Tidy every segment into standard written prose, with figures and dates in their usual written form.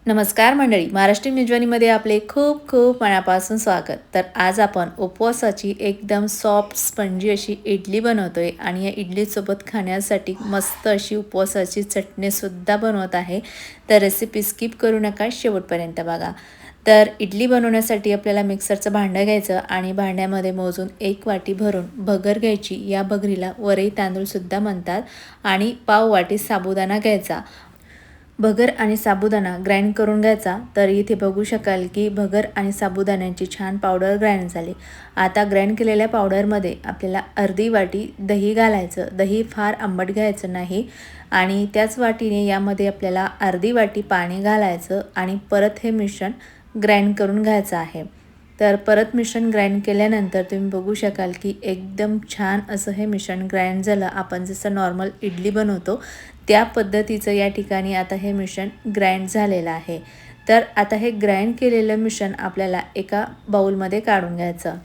नमस्कार मंडळी, महाराष्ट्रीयन मेजवानीमध्ये आपले खूप खूप मनापासून स्वागत. तर आज आपण उपवासाची एकदम सॉफ्ट स्पंजी अशी इडली बनवतोय आणि या इडलीसोबत खाण्यासाठी मस्त अशी उपवासाची चटणीसुद्धा बनवत आहे. तर रेसिपी स्किप करू नका, शेवटपर्यंत बघा. तर इडली बनवण्यासाठी आपल्याला मिक्सरचं भांडं घ्यायचं आणि भांड्यामध्ये मोजून 1 वाटी भरून भगर घ्यायची. या भगरीला वरई तांदूळसुद्धा म्हणतात आणि पाव वाटी साबुदाणा घ्यायचा. भगर आणि साबुदाणा ग्राइंड करून घ्यायचा. तर इथे बघू शकाल की भगर आणि साबुदाण्याची छान पावडर ग्राइंड झाली. आता ग्राइंड केलेल्या पावडरमध्ये आपल्याला अर्धी वाटी दही घालायचं. दही फार आंबट घ्यायचं नाही आणि त्याच वाटीने यामध्ये आपल्याला अर्धी वाटी पाणी घालायचं आणि परत हे मिश्रण ग्राइंड करून घ्यायचं आहे. तर परत मिश्रण ग्राइंड केल्यानंतर तुम्ही बघू शकाल की एकदम छान असं हे मिश्रण ग्राइंड झालं. आपण जसं नॉर्मल इडली बनवतो त्या पद्धतीचं या ठिकाणी आता हे मिश्रण ग्राइंड झालेलं आहे. तर आता हे ग्राइंड केलेलं मिश्रण आपल्याला एका बाउलमध्ये काढून घ्यायचं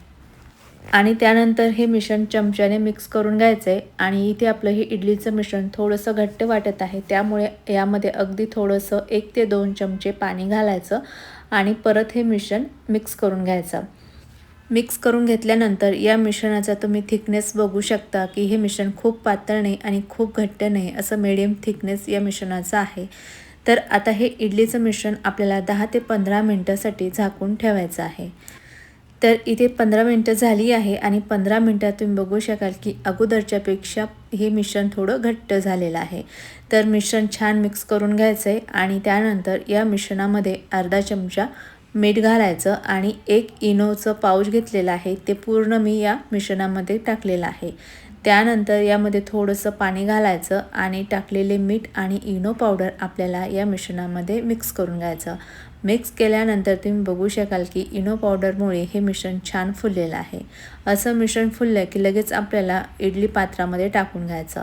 आणि त्यानंतर हे मिश्रण चमच्याने मिक्स करून घ्यायचं आहे. आणि इथे आपलं हे इडलीचं मिश्रण थोडंसं घट्ट वाटत आहे, त्यामुळे यामध्ये अगदी थोडंसं 1 ते 2 चमचे पाणी घालायचं आणि परत हे मिश्रण मिक्स करून घ्यायचं. मिक्स करून घेतल्यानंतर या मिश्रणाचा तुम्ही थिकनेस बघू शकता की हे मिश्रण खूप पातळ नाही आणि खूप घट्ट नाही, असं मीडियम थिकनेस या मिश्रणाचं आहे. तर आता हे इडलीचं मिश्रण आपल्याला 10 ते 15 मिनटासाठी झाकून ठेवायचं आहे. तर इथे 15 मिनटं झाली आहे आणि 15 मिनटात तुम्ही बघू शकाल की अगोदरच्यापेक्षा हे मिश्रण थोडं घट्ट झालेलं आहे. तर मिश्रण छान मिक्स करून घ्यायचं आहे आणि त्यानंतर या मिश्रणामध्ये अर्धा चमचा मीठ घालायचं आणि 1 इनोचं पाऊच घेतलेलं आहे, ते पूर्ण मी या मिश्रणामध्ये टाकलेलं आहे. त्यानंतर यामध्ये थोडंसं पाणी घालायचं आणि टाकलेले मीठ आणि इनो पावडर आपल्याला या मिश्रणामध्ये मिक्स करून घ्यायचं. मिक्स केल्यानंतर तुम्ही बघू शकाल की इनो पावडरमुळे हे मिश्रण छान फुललेलं आहे. असं मिश्रण फुललं की लगेच आपल्याला इडली पात्रामध्ये टाकून घ्यायचं.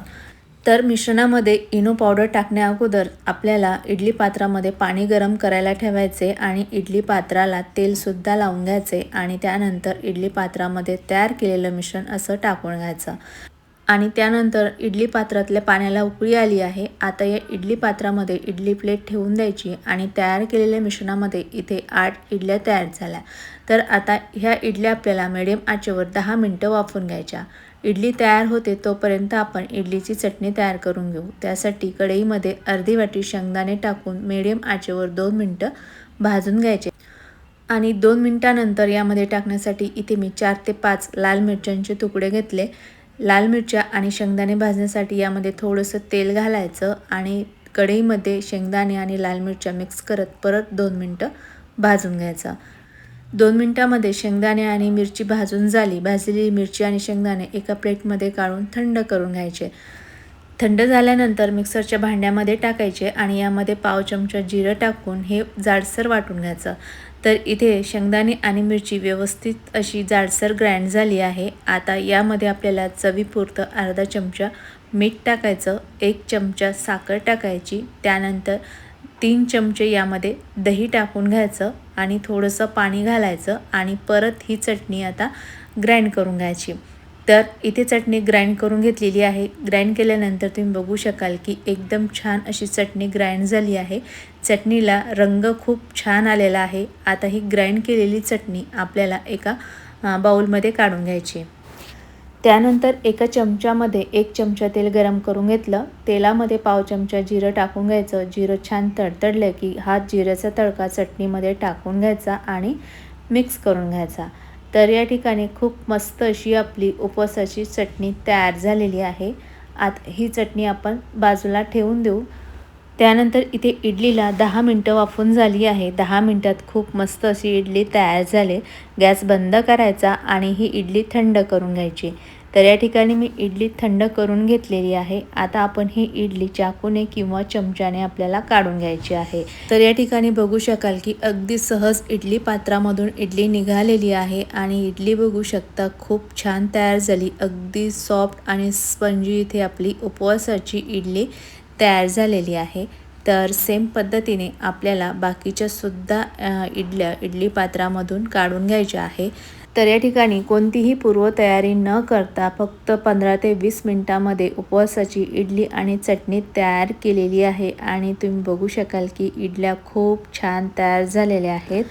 तर मिश्रणामध्ये इनो पावडर टाकण्या अगोदर आपल्याला इडली पात्रामध्ये पाणी गरम करायला ठेवायचे आणि इडली पात्राला तेलसुद्धा लावून घ्यायचे आणि त्यानंतर इडली पात्रामध्ये तयार केलेलं मिश्रण असं टाकून घ्यायचं. आणि त्यानंतर इडली पात्रातल्या पाण्याला उकळी आली आहे. आता या इडली पात्रामध्ये इडली प्लेट ठेवून द्यायची आणि तयार केलेल्या मिश्रणामध्ये इथे 8 इडल्या तयार झाल्या. तर आता ह्या इडल्या आपल्याला मिडियम आचेवर 10 मिनटं वाफवून घ्यायच्या. इडली तयार होते तोपर्यंत आपण इडलीची चटणी तयार करून घेऊ. त्यासाठी कढईमध्ये अर्धी वाटी शेंगदाणे टाकून मिडियम आचेवर 2 मिनटं भाजून घ्यायचे आणि 2 मिनटानंतर यामध्ये टाकण्यासाठी इथे मी 4 ते 5 लाल मिरच्यांचे तुकडे घेतले. लाल मिरच्या आणि शेंगदाणे भाजण्यासाठी यामध्ये थोडंसं तेल घालायचं आणि कढईमध्ये शेंगदाणे आणि लाल मिरच्या मिक्स करत परत 2 मिनटं भाजून घ्यायचं. 2 मिनटामध्ये शेंगदाणे आणि मिरची भाजून झाली. भाजलेली मिरची आणि शेंगदाणे एका प्लेटमध्ये काढून थंड करून घ्यायचे. थंड झाल्यानंतर मिक्सरच्या भांड्यामध्ये टाकायचे आणि यामध्ये पाव चमचा जिरं टाकून हे जाडसर वाटून घ्यायचं. तर इथे शेंगदाणे आणि मिरची व्यवस्थित अशी जाडसर ग्राइंड झाली आहे. आता यामध्ये आपल्याला चवीपुरतं अर्धा चमचा मीठ टाकायचं, 1 चमचा साखर टाकायची, त्यानंतर 3 चमचे यामध्ये दही टाकून घ्यायचं आणि थोडंसं पाणी घालायचं आणि परत ही चटणी आता ग्राइंड करून घ्यायची. तर इथे चटणी ग्राइंड करून घेतलेली आहे. ग्राइंड केल्यानंतर तुम्ही बघू शकाल की एकदम छान अशी चटणी ग्राइंड झाली आहे. चटणीला रंग खूप छान आलेला आहे. आता ही ग्राइंड केलेली चटणी आपल्याला एका बाउलमध्ये काढून घ्यायची. त्यानंतर एका चमच्यामध्ये 1 चमचा तेल गरम करून घेतलं. तेलामध्ये पाव चमचा जिरं टाकून घ्यायचं. जिरं छान तडतडलं की हा जिऱ्याचा तडका चटणीमध्ये टाकून घ्यायचा आणि मिक्स करून घ्यायचा. तर या ठिकाणी खूप मस्त अशी आपली उपवासाची चटणी तयार झालेली आहे. आता ही चटणी आपण बाजूला ठेवून देऊ. त्यानंतर इथे इडलीला 10 मिनटं वाफवून झाली आहे. 10 मिनटात खूप मस्त अशी इडली तयार झाली. गॅस बंद करायचा आणि ही इडली थंड करून घ्यायची. तर या ठिकाणी मी इडली थंड करून घेतलेली आहे. आता आपण ही इडली चाकूने किंवा चमच्याने आपल्याला काढून घ्यायची आहे. तर या ठिकाणी बघू शकाल की अगदी सहज इडली पात्रामधून इडली निघालेली आहे आणि इडली बघू शकता खूप छान तयार झाली. अगदी सॉफ्ट आणि स्पंजी इथे आपली उपवासाची इडली तयार झालेली आहे. तर सेम पद्धतीने आपल्याला बाकीच्या सुद्धा इडल्या इडली पात्रामधून काढून घ्यायच्या आहे. तर या ठिकाणी कोणतीही पूर्वतयारी न करता फक्त 15 ते 20 मिनिटांमध्ये उपवासाची इडली आणि चटणी तयार केलेली आहे आणि तुम्ही बघू शकाल की इडल्या खूप छान तयार झालेल्या आहेत।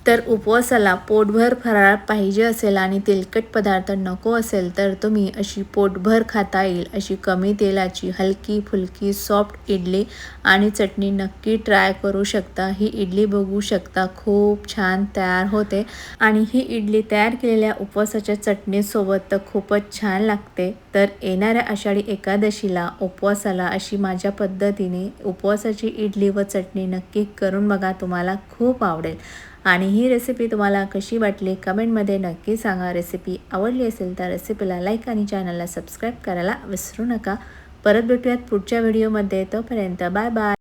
तर उपवासाला पोटभर फराळ पाहिजे असेल आणि तेलकट पदार्थ नको असेल तर तुम्ही अशी पोटभर खाता येईल अशी कमी तेलाची हलकी फुलकी सॉफ्ट इडली आणि चटणी नक्की ट्राय करू शकता। ही इडली बघू शकता खूप छान तयार होते आणि ही इडली तयार केलेल्या उपवासाच्या चटणीसोबत तर खूपच छान लागते। तर येणाऱ्या आषाढी एकादशीला उपवासाला अशी माझ्या पद्धतीने उपवासाची इडली व चटणी नक्की करून बघा, तुम्हाला खूप आवडेल। आणि ही रेसिपी तुम्हाला कशी वाटली कमेंटमध्ये नक्की सांगा। रेसिपी आवडली असेल तर रेसिपीला लाईक आणि चॅनलला सबस्क्राईब करायला विसरू नका। परत भेटूयात पुढच्या व्हिडिओमध्ये, तोपर्यंत बाय बाय।